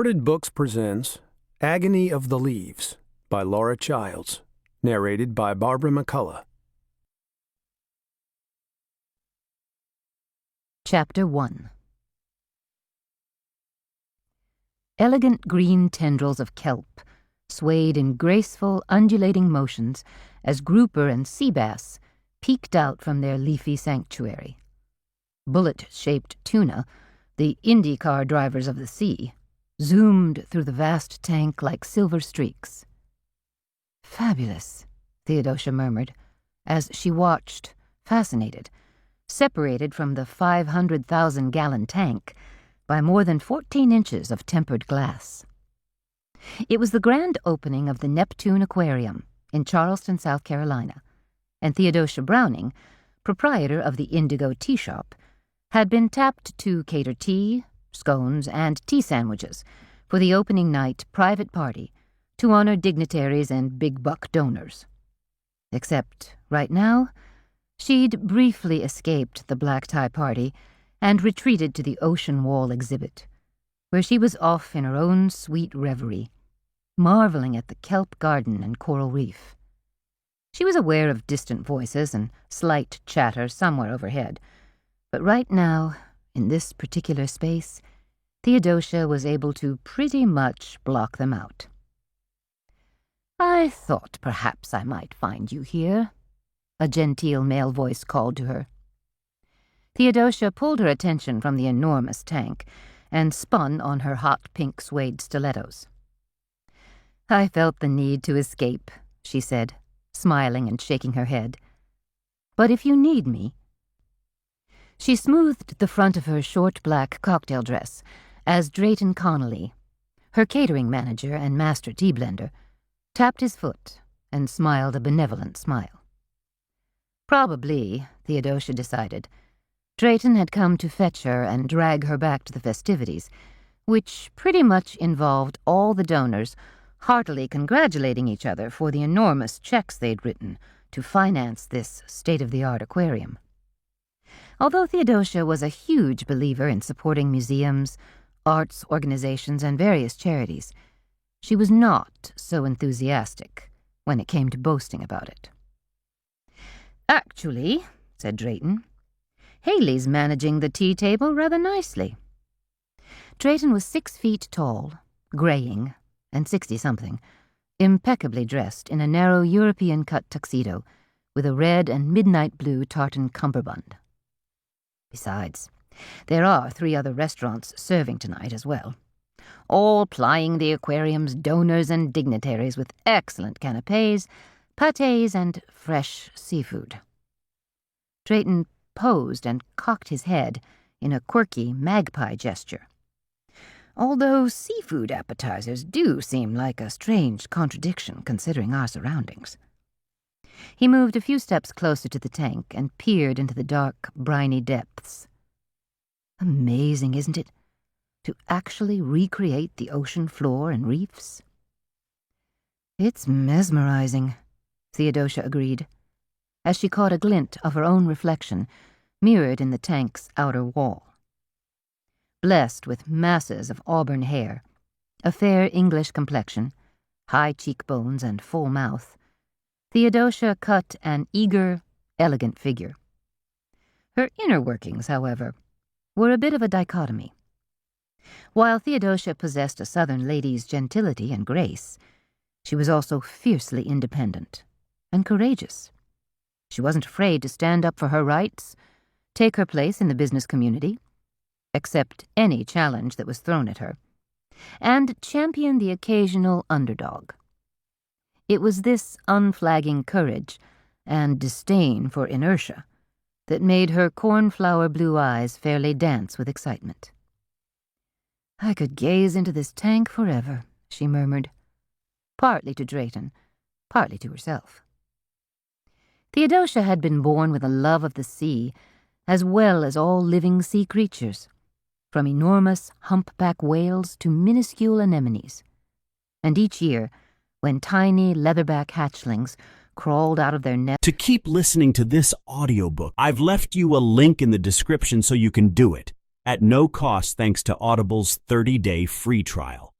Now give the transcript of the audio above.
Books presents Agony of the Leaves by Laura Childs, narrated by Barbara McCullough. Chapter 1. Elegant green tendrils of kelp swayed in graceful, undulating motions as grouper and sea bass peeked out from their leafy sanctuary. Bullet-shaped tuna, the IndyCar drivers of the sea, zoomed through the vast tank like silver streaks. "Fabulous," Theodosia murmured, as she watched, fascinated, separated from the 500,000-gallon tank by more than 14 inches of tempered glass. It was the grand opening of the Neptune Aquarium in Charleston, South Carolina, and Theodosia Browning, proprietor of the Indigo Tea Shop, had been tapped to cater tea, scones, and tea sandwiches for the opening night private party to honor dignitaries and big-buck donors. Except, right now, she'd briefly escaped the black-tie party and retreated to the Ocean Wall exhibit, where she was off in her own sweet reverie, marveling at the kelp garden and coral reef. She was aware of distant voices and slight chatter somewhere overhead, but right now, in this particular space, Theodosia was able to pretty much block them out. "I thought perhaps I might find you here," a genteel male voice called to her. Theodosia pulled her attention from the enormous tank and spun on her hot pink suede stilettos. "I felt the need to escape," she said, smiling and shaking her head. "But if you need me—" She smoothed the front of her short black cocktail dress as Drayton Connolly, her catering manager and master tea blender, tapped his foot and smiled a benevolent smile. Probably, Theodosia decided, Drayton had come to fetch her and drag her back to the festivities, which pretty much involved all the donors heartily congratulating each other for the enormous checks they'd written to finance this state-of-the-art aquarium. Although Theodosia was a huge believer in supporting museums, arts organizations, and various charities, she was not so enthusiastic when it came to boasting about it. "Actually," said Drayton, "Haley's managing the tea table rather nicely." Drayton was 6 feet tall, graying, and 60-something, impeccably dressed in a narrow European-cut tuxedo with a red and midnight blue tartan cummerbund. Besides, there are 3 other restaurants serving tonight as well, all plying the aquarium's donors and dignitaries with excellent canapés, pâtés, and fresh seafood. Drayton posed and cocked his head in a quirky magpie gesture. Although seafood appetizers do seem like a strange contradiction considering our surroundings. He moved a few steps closer to the tank and peered into the dark, briny depths. Amazing, isn't it, to actually recreate the ocean floor and reefs? "It's mesmerizing," Theodosia agreed, as she caught a glint of her own reflection mirrored in the tank's outer wall. Blessed with masses of auburn hair, a fair English complexion, high cheekbones, and full mouth, Theodosia cut an eager, elegant figure. Her inner workings, however, were a bit of a dichotomy. While Theodosia possessed a Southern lady's gentility and grace, she was also fiercely independent and courageous. She wasn't afraid to stand up for her rights, take her place in the business community, accept any challenge that was thrown at her, and champion the occasional underdog. It was this unflagging courage and disdain for inertia that made her cornflower blue eyes fairly dance with excitement. "I could gaze into this tank forever," she murmured, partly to Drayton, partly to herself. Theodosia had been born with a love of the sea, as well as all living sea creatures, from enormous humpback whales to minuscule anemones. And each year, when tiny leatherback hatchlings crawled out of their nest. To keep listening to this audiobook, I've left you a link in the description so you can do it. at no cost thanks to Audible's 30-day free trial.